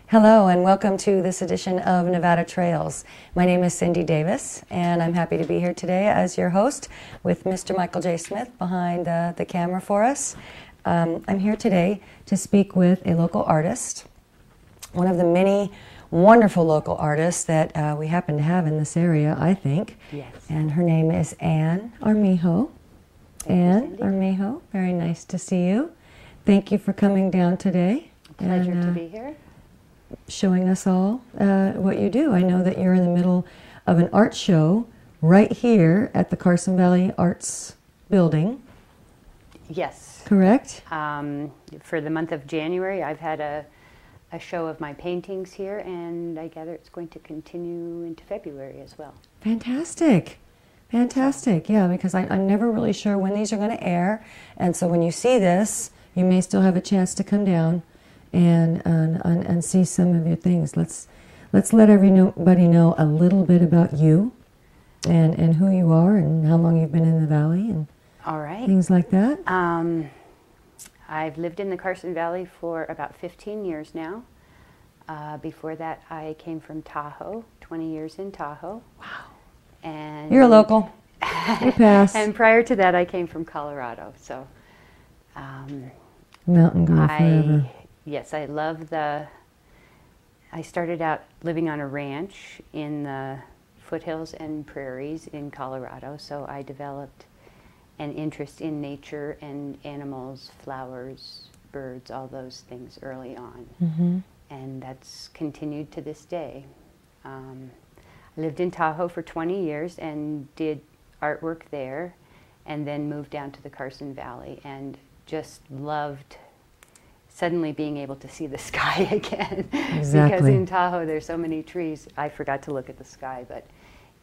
Hello and welcome to this edition of Nevada Trails. My name is Cindy Davis and I'm happy to be here today as your host with Mr. Michael J. Smith behind the camera for us. I'm here today to speak with a local artist, one of the many wonderful local artists that we happen to have in this area, I think. Yes. And her name is Annee Armijo. Annee Armijo, very nice to see you. Thank you for coming down today. Pleasure to be here. Showing us all what you do. I know that you're in the middle of an art show right here at the Carson Valley Arts Building. Yes. Correct? For the month of January, I've had a show of my paintings here, and I gather it's going to continue into February as well. Fantastic. Fantastic. Yeah, because I'm never really sure when these are going to air, and so when you see this, you may still have a chance to come down and see some of your things. Let's let everybody know a little bit about you and who you are and how long you've been in the valley and all right. Things like that. I've lived in the Carson Valley for about 15 years now. Before that, I came from Tahoe, 20 years in Tahoe. Wow. And you're a local. You pass. And prior to that, I came from Colorado. So mountain girl forever. Yes, I love I started out living on a ranch in the foothills and prairies in Colorado, so I developed an interest in nature and animals, flowers, birds, all those things early on. Mm-hmm. And that's continued to this day. I lived in Tahoe for 20 years and did artwork there, and then moved down to the Carson Valley and just loved suddenly being able to see the sky again. Exactly. Because in Tahoe there's so many trees, I forgot to look at the sky, but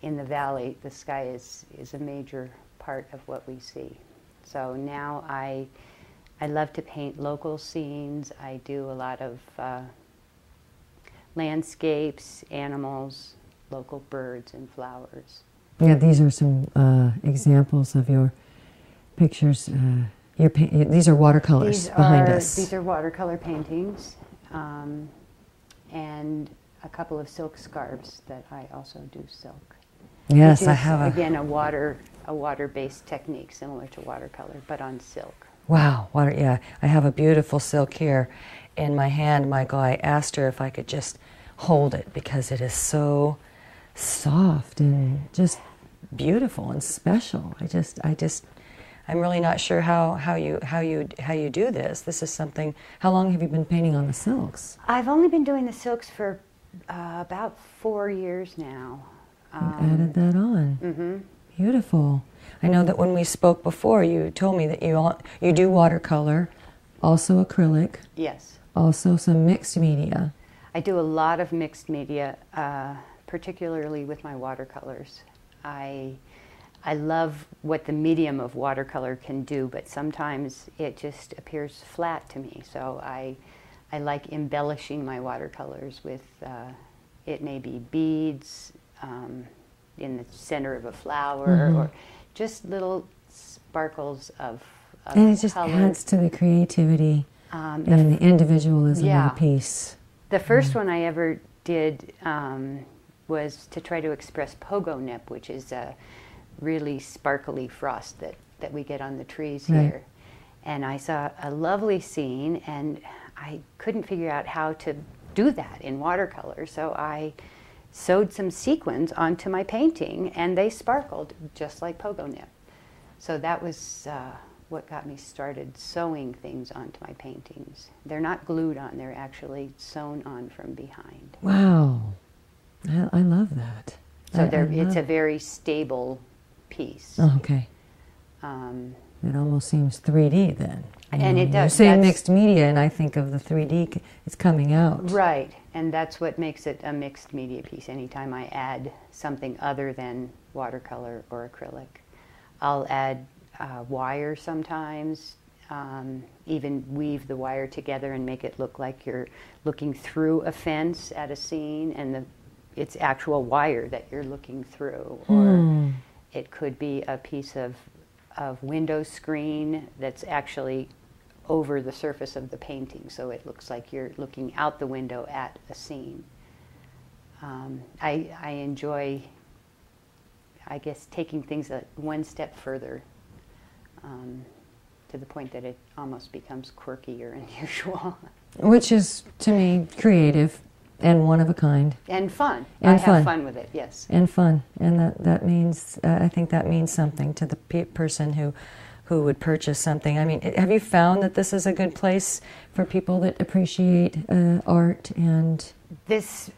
in the valley the sky is a major part of what we see. So now I love to paint local scenes. I do a lot of landscapes, animals, local birds and flowers. Yeah, these are some examples of your pictures. These are watercolors behind us. These are watercolor paintings, and a couple of silk scarves that I also do silk. Yes, which is, I have again a water-based technique similar to watercolor, but on silk. Wow, yeah, I have a beautiful silk here in my hand, Michael. I asked her if I could just hold it because it is so soft and just beautiful and special. I'm really not sure how you do this. This is something. How long have you been painting on the silks? I've only been doing the silks for about 4 years now. You added that on. Mm-hmm. Beautiful. I know that when we spoke before, you told me that you do watercolor, also acrylic. Yes. Also some mixed media. I do a lot of mixed media, particularly with my watercolors. I love what the medium of watercolor can do, but sometimes it just appears flat to me. So I like embellishing my watercolors with, it may be beads in the center of a flower, mm-hmm. or just little sparkles of and it just color. Adds to the creativity and the individualism of the piece. The first one I ever did was to try to express pogo nip, which is a really sparkly frost that we get on the trees here. And I saw a lovely scene, and I couldn't figure out how to do that in watercolor, so I sewed some sequins onto my painting, and they sparkled just like pogo nip. So that was what got me started sewing things onto my paintings. They're not glued on, they're actually sewn on from behind. Wow. I love that. So it's a very stable piece. Oh, okay. It almost seems 3D then. And it does. You say mixed media, and I think of the 3D, it's coming out. Right, and that's what makes it a mixed media piece. Anytime I add something other than watercolor or acrylic. I'll add wire sometimes, even weave the wire together and make it look like you're looking through a fence at a scene, and it's actual wire that you're looking through. Or it could be a piece of window screen that's actually over the surface of the painting, so it looks like you're looking out the window at a scene. I enjoy, I guess, taking things one step further, to the point that it almost becomes quirky or unusual. Which is, to me, creative and one of a kind. And fun. And I have fun with it, yes. And fun. And that means, I think that means something to the person who would purchase something. I mean, have you found that this is a good place for people that appreciate art? And this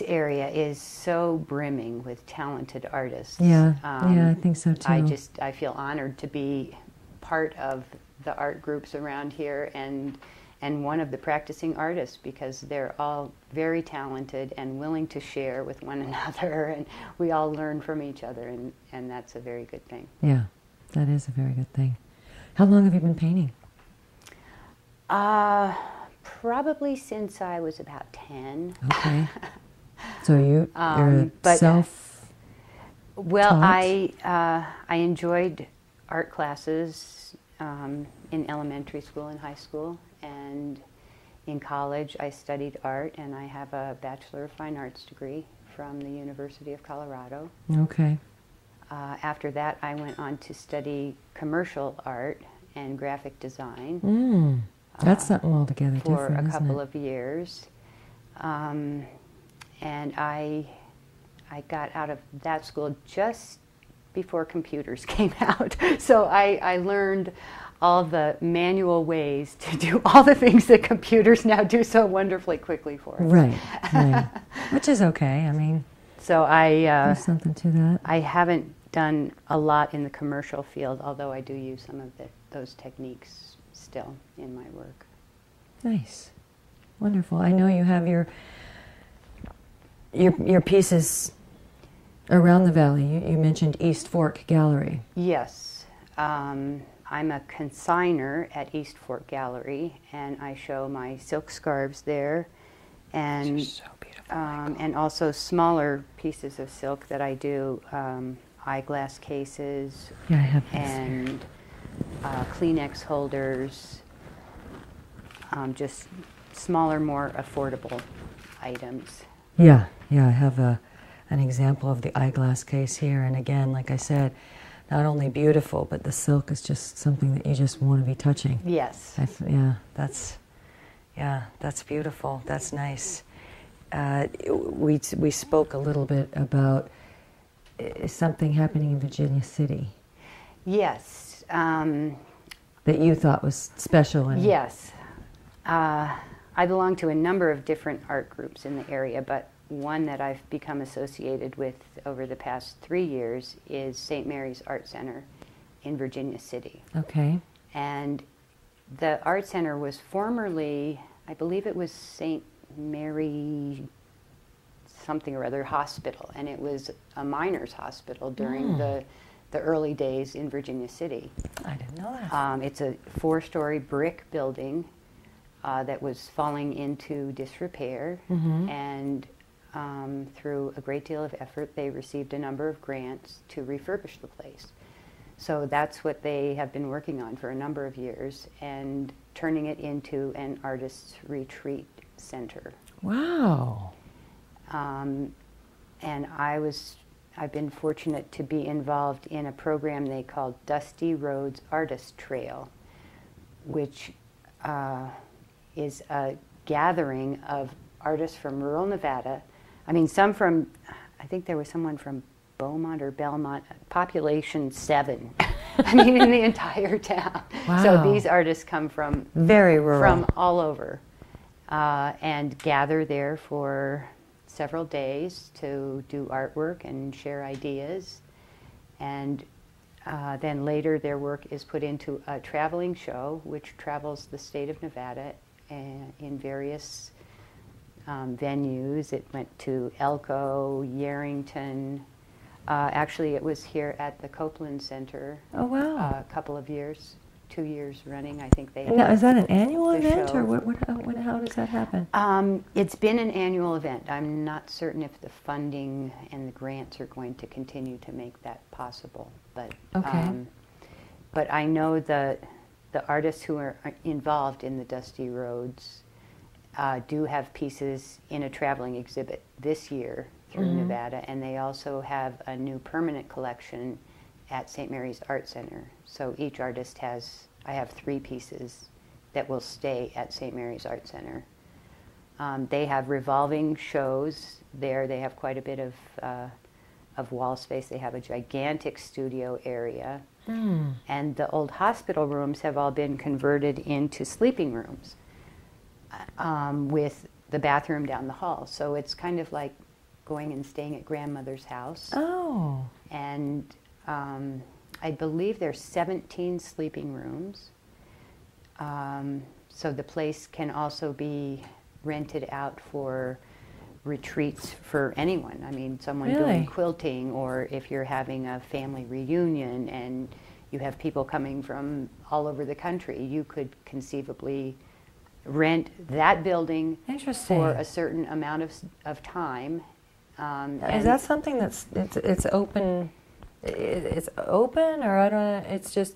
area is so brimming with talented artists. Yeah, I think so too. I feel honored to be part of the art groups around here and one of the practicing artists, because they're all very talented and willing to share with one another, and we all learn from each other, and that's a very good thing. Yeah, that is a very good thing. How long have you been painting? Probably since I was about 10. Okay. So you're self-taught? Well, I enjoyed art classes in elementary school and high school, and in college I studied art, and I have a Bachelor of Fine Arts degree from the University of Colorado. Okay. After that, I went on to study commercial art and graphic design. That's something altogether different, for a couple of years. And I got out of that school just before computers came out. So I learned all the manual ways to do all the things that computers now do so wonderfully quickly for us. Right. Which is okay. I mean, so there's something to that. I haven't done a lot in the commercial field, although I do use some of those techniques still in my work. Nice. Wonderful. I know you have your pieces around the valley. You mentioned East Fork Gallery. Yes. I'm a consigner at East Fork Gallery, and I show my silk scarves there, and These are so beautiful, and also smaller pieces of silk that I do, eyeglass cases, Yeah, I have these and Kleenex holders, just smaller, more affordable items. Yeah, I have an example of the eyeglass case here, and again, like I said, not only beautiful, but the silk is just something that you just want to be touching. Yes. That's beautiful. That's nice. We spoke a little bit about something happening in Virginia City. Yes. That you thought was special. Yes. I belong to a number of different art groups in the area, but one that I've become associated with over the past 3 years is St. Mary's Art Center in Virginia City. Okay. And the art center was formerly, I believe it was St. Mary something or other hospital, and it was a miners' hospital during the early days in Virginia City. I didn't know that. It's a 4-story brick building that was falling into disrepair, and through a great deal of effort, they received a number of grants to refurbish the place. So that's what they have been working on for a number of years, and turning it into an artist's retreat center. Wow. And I've been fortunate to be involved in a program they called Dusty Roads Artist Trail, which is a gathering of artists from rural Nevada. I mean, I think there was someone from Beaumont or Belmont, population 7. I mean, in the entire town. Wow. So these artists come from very rural, from all over, and gather there for several days to do artwork and share ideas. And then later their work is put into a traveling show which travels the state of Nevada in various venues. It went to Elko, Yerington. Actually, it was here at the Copeland Center. Oh, wow. A couple of years, 2 years running, I think they. Now, is that an annual the event, show. or how does that happen? It's been an annual event. I'm not certain if the funding and the grants are going to continue to make that possible, but Okay. but I know that the artists who are involved in the Dusty Roads do have pieces in a traveling exhibit this year through Nevada, and they also have a new permanent collection at St. Mary's Art Center. So each artist has, I have 3 pieces that will stay at St. Mary's Art Center. They have revolving shows there. They have quite a bit of wall space. They have a gigantic studio area. And the old hospital rooms have all been converted into sleeping rooms with the bathroom down the hall. So it's kind of like going and staying at grandmother's house. Oh. And I believe there's 17 sleeping rooms. So the place can also be rented out for retreats for anyone. I mean, someone doing quilting, or if you're having a family reunion and you have people coming from all over the country, you could conceivably rent that building for a certain amount of time. Is that something that's it's open? It's open, or I don't know. It's just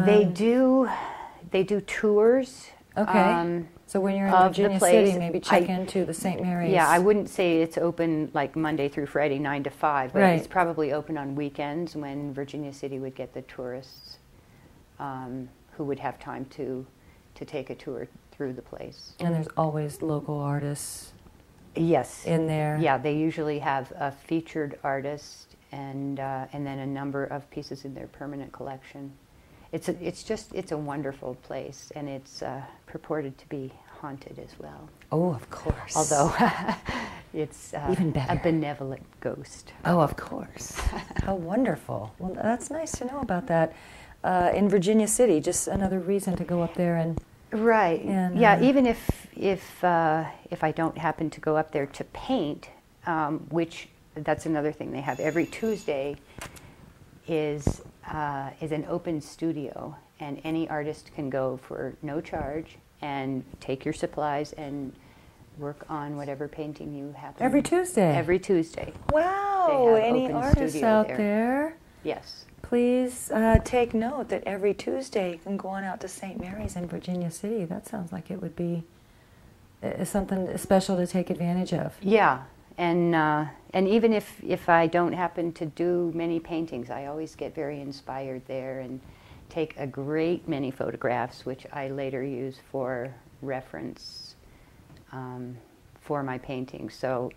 they do tours. Okay. So when you're in Virginia City, maybe check into the St. Mary's. Yeah, I wouldn't say it's open like Monday through Friday, 9 to 5, but it's probably open on weekends when Virginia City would get the tourists who would have time to take a tour through the place. And there's always local artists. Yes. In there. Yeah, they usually have a featured artist and then a number of pieces in their permanent collection. It's a wonderful place, and it's purported to be haunted as well. Oh, of course. Although it's even better, a benevolent ghost. Oh, of course. How wonderful. Well, that's nice to know about that. In Virginia City, just another reason to go up there and. Right. And, yeah. Even if I don't happen to go up there to paint, which that's another thing they have every Tuesday, is an open studio, and any artist can go for no charge and take your supplies and work on whatever painting you happen. Every Tuesday? Every Tuesday. Wow, any artists out there? Yes. Please take note that every Tuesday you can go on out to St. Mary's in Virginia City. That sounds like it would be something special to take advantage of. Yeah. And even if I don't happen to do many paintings, I always get very inspired there and take a great many photographs, which I later use for reference for my paintings. So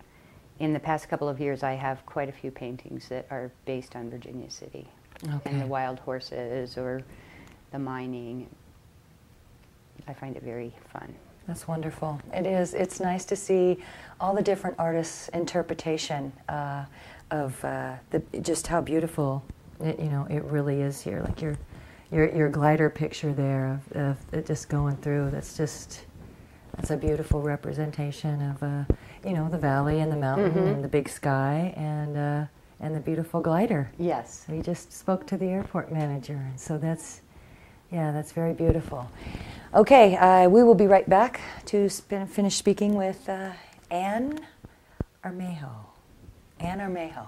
in the past couple of years, I have quite a few paintings that are based on Virginia City. Okay. And the wild horses or the mining. I find it very fun. That's wonderful. It is. It's nice to see all the different artists' interpretation of just how beautiful it really is here. Like your glider picture there of it just going through. That's a beautiful representation of the valley and the mountain and the big sky and the beautiful glider. Yes. We just spoke to the airport manager, and so that's very beautiful. Okay, we will be right back to finish speaking with Annee Armijo. Annee Armijo.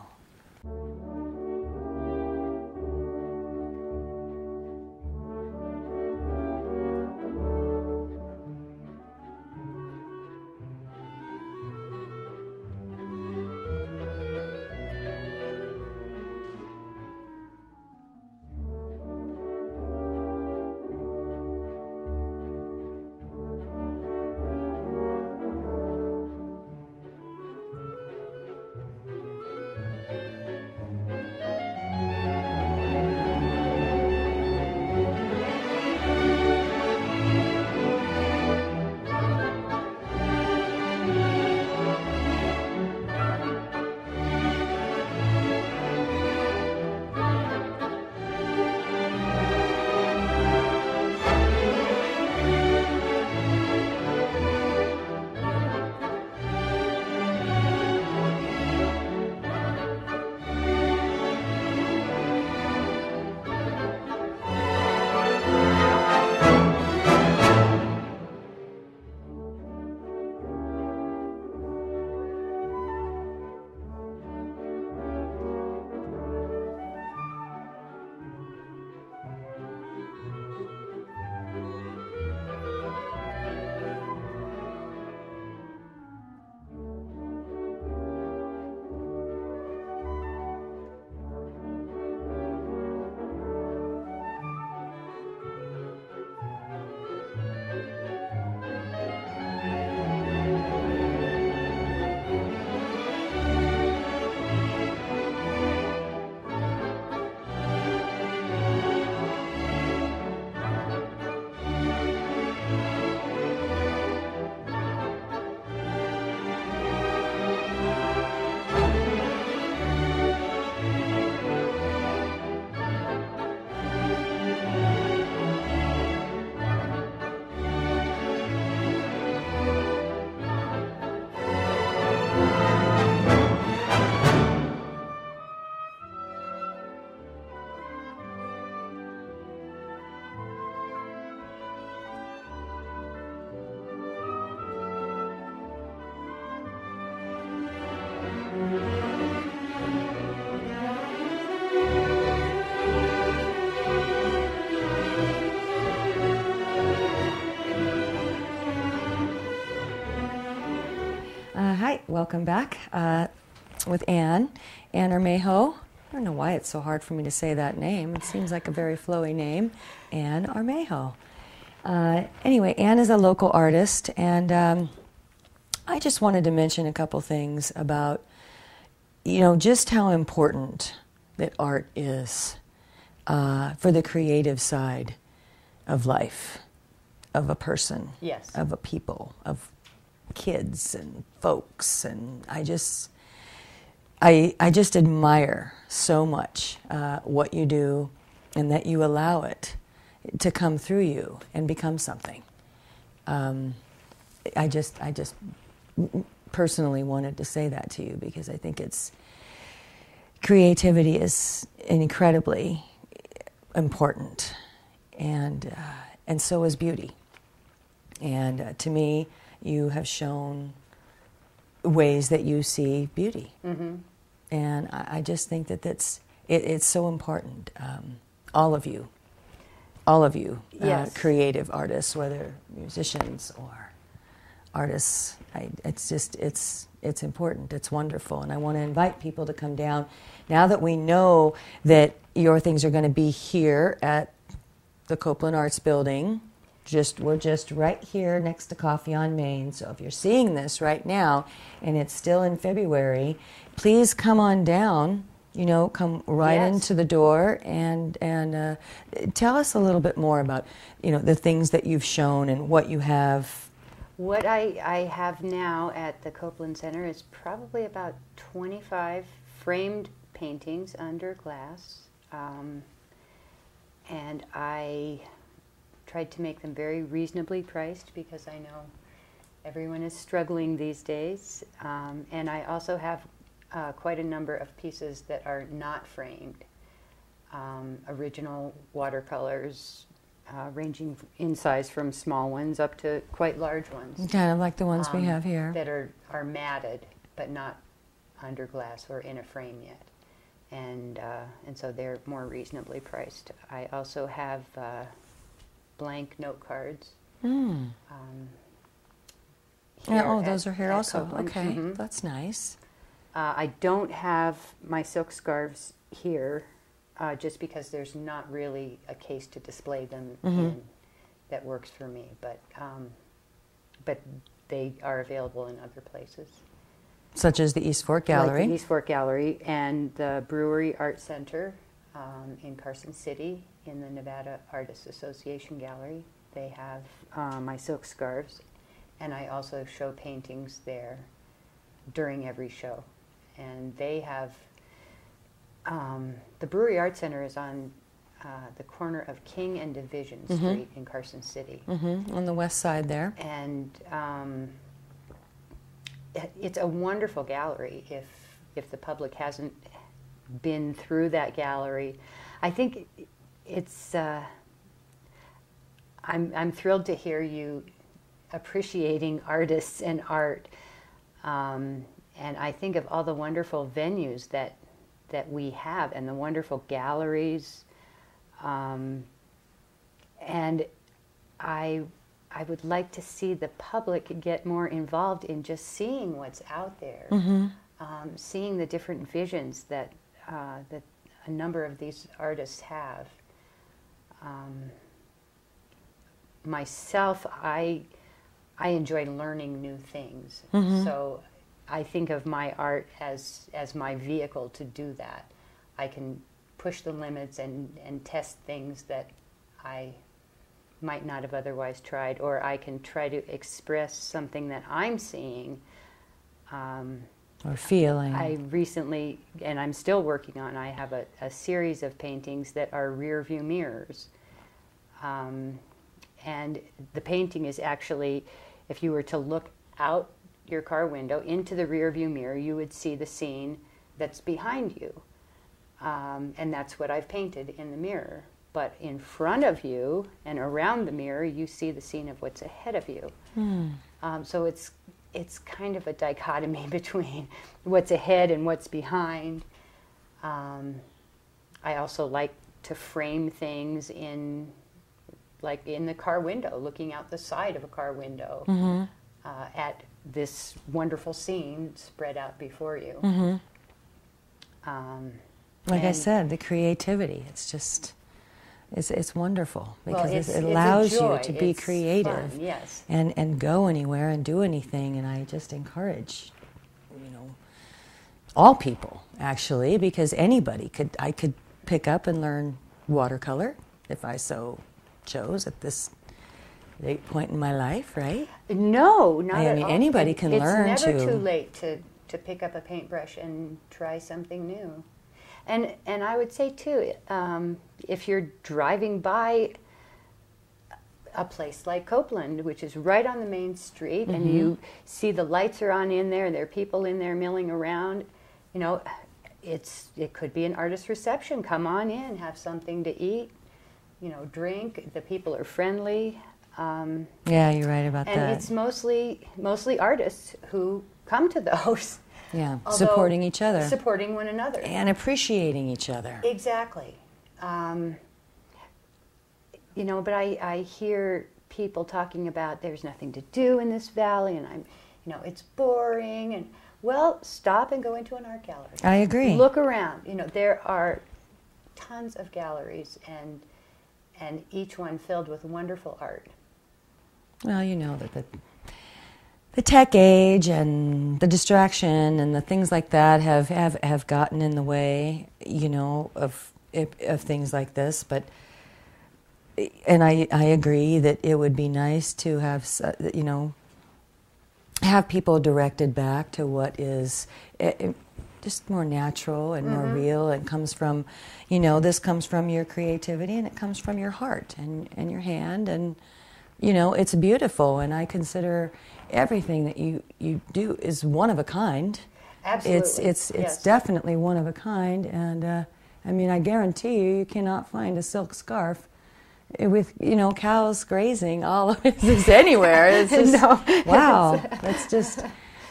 Hi, welcome back with Anne Armijo. I don't know why it's so hard for me to say that name. It seems like a very flowy name, Anne Armijo. Anyway, Anne is a local artist, and I just wanted to mention a couple things about, just how important that art is for the creative side of life, of a person, Yes, of a people, of kids and folks, and I just admire so much what you do, and that you allow it to come through you and become something. I just personally wanted to say that to you, because I think creativity is incredibly important, and so is beauty. And to me, you have shown ways that you see beauty. Mm-hmm. And I just think that it's so important. All of you, yes. Creative artists, whether musicians or artists, it's important. It's wonderful. And I want to invite people to come down. Now that we know that your things are going to be here at the Copeland Arts Building, we're just right here next to Coffee on Main. So if you're seeing this right now and it's still in February, please come on down. Come right yes. into the door and tell us a little bit more about the things that you've shown and what you have. What I have now at the Copeland Center is probably about 25 framed paintings under glass, and I tried to make them very reasonably priced, because I know everyone is struggling these days. And I also have quite a number of pieces that are not framed, original watercolors, ranging in size from small ones up to quite large ones. Kind of like the ones we have here. That are matted, but not under glass or in a frame yet. And so they're more reasonably priced. I also have blank note cards. Mm. Those are here also. Copeland. Okay, mm-hmm. That's nice. I don't have my silk scarves here, just because there's not really a case to display them mm-hmm. in that works for me. But they are available in other places, such as the East Fork Gallery. Like the East Fork Gallery and the Brewery Art Center in Carson City, in the Nevada Artists Association Gallery. They have my silk scarves, and I also show paintings there during every show. And they have, the Brewery Art Center is on the corner of King and Division mm-hmm. Street in Carson City. Mm-hmm. On the west side there. And it's a wonderful gallery. If the public hasn't been through that gallery, I think it's, I'm thrilled to hear you appreciating artists and art. And I think of all the wonderful venues that we have, and the wonderful galleries. And I would like to see the public get more involved in just seeing what's out there, mm-hmm. Seeing the different visions that a number of these artists have. Myself, I enjoy learning new things. Mm-hmm. So I think of my art as my vehicle to do that. I can push the limits and test things that I might not have otherwise tried, or I can try to express something that I'm seeing. Or feeling. I recently, and I'm still working on, I have a series of paintings that are rear view mirrors. And the painting is actually, if you were to look out your car window into the rear view mirror, you would see the scene that's behind you. And that's what I've painted in the mirror. But in front of you and around the mirror, you see the scene of what's ahead of you. Mm. So it's kind of a dichotomy between what's ahead and what's behind. I also like to frame things in the car window, looking out the side of a car window. Mm-hmm. at this wonderful scene spread out before you. Like I said, the creativity, it's just, it's wonderful because well, it allows it's a joy. you to be It's creative fun, yes. and go anywhere and do anything. And I just encourage, all people actually, because I could pick up and learn watercolor if I so chose at this late point in my life, right? No, not at I mean, all. anybody can learn It's never to. too late to pick up a paintbrush and try something new. And I would say too, if you're driving by a place like Copeland, which is right on the main street, and you see the lights are on in there, there are people in there milling around, it could be an artist reception. Come on in, have something to eat, drink. The people are friendly. Yeah, you're right about that. And it's mostly artists who come to those. Yeah, supporting each other. Supporting one another. And appreciating each other. Exactly. But I hear people talking about there's nothing to do in this valley, and it's boring, and well, stop and go into an art gallery. I agree. Look around. There are tons of galleries, and each one filled with wonderful art. Well, that the tech age and the distraction and the things like that have gotten in the way, of things like this. But and I agree that it would be nice to have people directed back to what is just more natural and more real, and comes from, this comes from your creativity, and it comes from your heart and your hand, and it's beautiful. And I consider everything that you do is one of a kind. Absolutely. It's yes. definitely one of a kind, and I guarantee you cannot find a silk scarf with cows grazing all of it anywhere. It's just No. Wow. It's just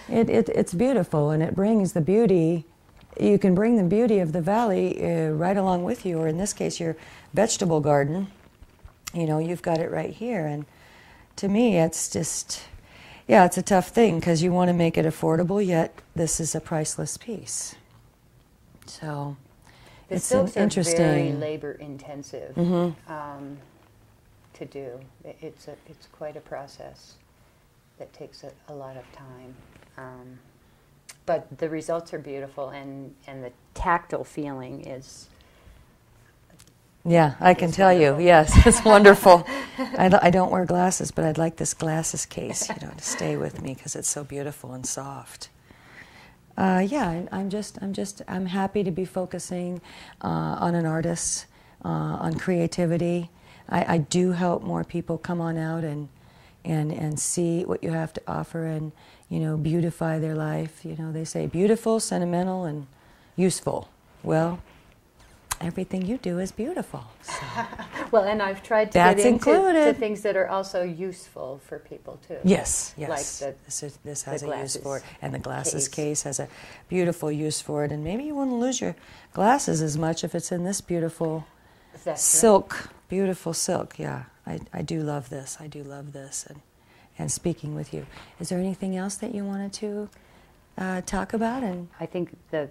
it's beautiful, and it brings the beauty. You can bring the beauty of the valley right along with you, or in this case, your vegetable garden. You've got it right here, and to me, it's just. Yeah, it's a tough thing because you want to make it affordable, yet this is a priceless piece. So the it's silks interesting. are very labor intensive to do. It's quite a process that takes a lot of time. But the results are beautiful, and the tactile feeling is. Yeah, I can tell you. Yes, it's wonderful. I don't wear glasses, but I'd like this glasses case, to stay with me because it's so beautiful and soft. I'm happy to be focusing on an artist, on creativity. I do hope more people come on out and see what you have to offer, and beautify their life. They say beautiful, sentimental, and useful. Well, everything you do is beautiful. So. Well, and I've tried to That's get into included. things that are also useful for people too. Yes. Like this has a use for it, and the glasses case has a beautiful use for it. And maybe you wouldn't lose your glasses as much if it's in this beautiful silk, beautiful silk. Yeah, I do love this. I do love this, and speaking with you. Is there anything else that you wanted to talk about? And I think the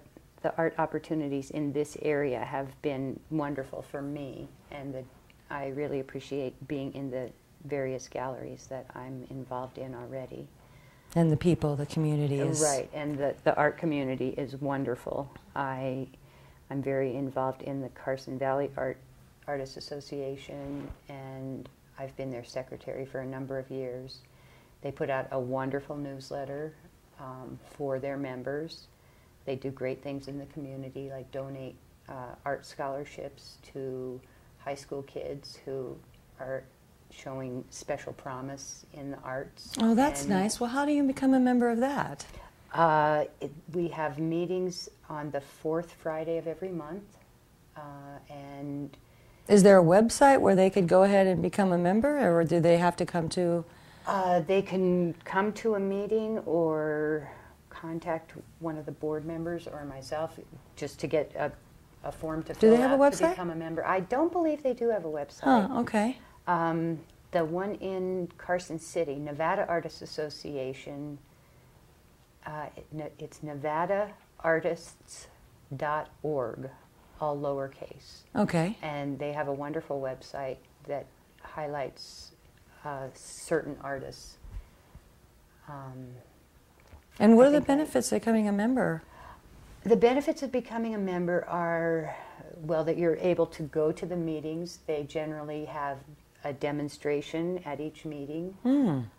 art opportunities in this area have been wonderful for me, and I really appreciate being in the various galleries that I'm involved in already. And the people, the community is... Right, and the art community is wonderful. I'm very involved in the Carson Valley Artists Association, and I've been their secretary for a number of years. They put out a wonderful newsletter for their members. They do great things in the community, like donate art scholarships to high school kids who are showing special promise in the arts. Oh, that's nice. Well, how do you become a member of that? We have meetings on the fourth Friday of every month. And is there a website where they could go ahead and become a member, or do they have to come to... They can come to a meeting or contact one of the board members or myself just to get a form to fill out. Do they have a website? To become a member. I don't believe they do have a website. Oh, okay. The one in Carson City, Nevada Artists Association, it's nevadaartists.org, all lowercase. Okay. And they have a wonderful website that highlights certain artists. And what are the benefits of becoming a member? The benefits of becoming a member are, well, that you're able to go to the meetings. They generally have a demonstration at each meeting. An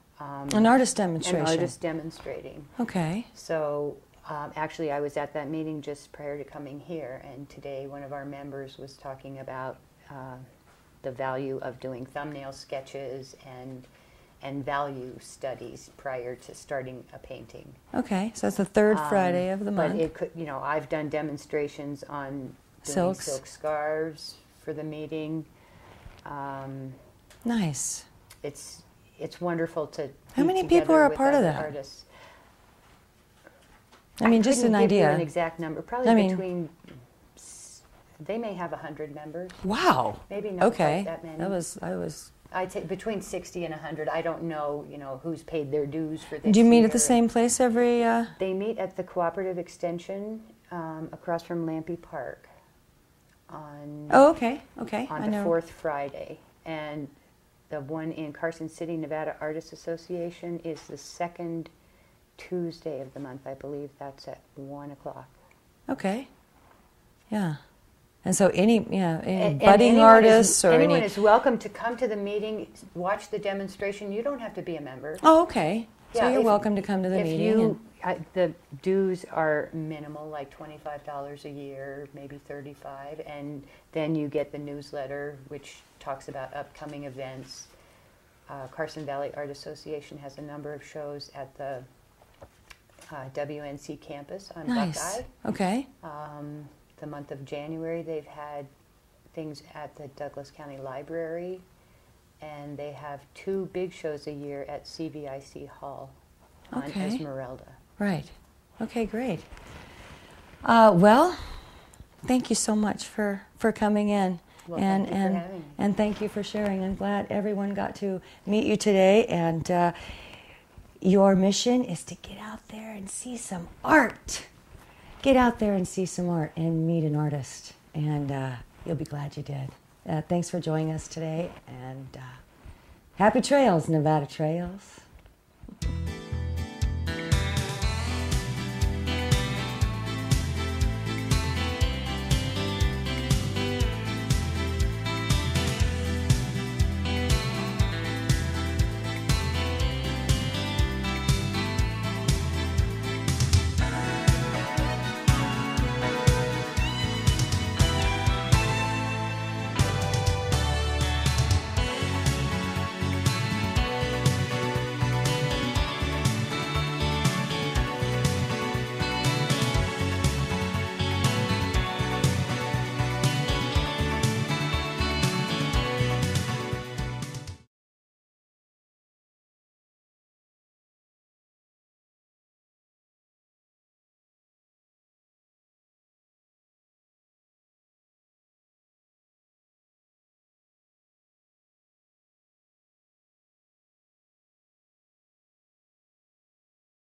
artist demonstration. An artist demonstrating. Okay. So actually I was at that meeting just prior to coming here, and today one of our members was talking about the value of doing thumbnail sketches and value studies prior to starting a painting. Okay, so it's the third Friday of the month. But it could, I've done demonstrations on doing silk scarves for the meeting. Nice. It's wonderful to. How many people are a part of that? Artists. I mean, just an idea. Give you an exact number. Probably between. They may have 100 members. Wow. Maybe not quite that many. I'd say between 60 and 100. I don't know, who's paid their dues for this. Do you meet year. at the same place every? They meet at the Cooperative Extension across from Lampe Park. Okay. On the fourth Friday, and the one in Carson City, Nevada Artists Association, is the second Tuesday of the month. I believe that's at 1 o'clock. Okay. Yeah. And so any budding artists or anyone is welcome to come to the meeting, watch the demonstration. You don't have to be a member. Oh, okay. So Yeah, you're welcome to come to the meeting. The dues are minimal, like $25 a year, maybe $35, and then you get the newsletter, which talks about upcoming events. Carson Valley Art Association has a number of shows at the WNC campus on Buckeye. Okay. The month of January, they've had things at the Douglas County Library, and they have 2 big shows a year at CVIC Hall on Esmeralda. Right. Okay, great. Well, thank you so much for coming in. Well, thank you for having me. And thank you for sharing. I'm glad everyone got to meet you today, and your mission is to get out there and see some art. Get out there and see some art and meet an artist, and you'll be glad you did. Thanks for joining us today, and happy trails, Nevada Trails.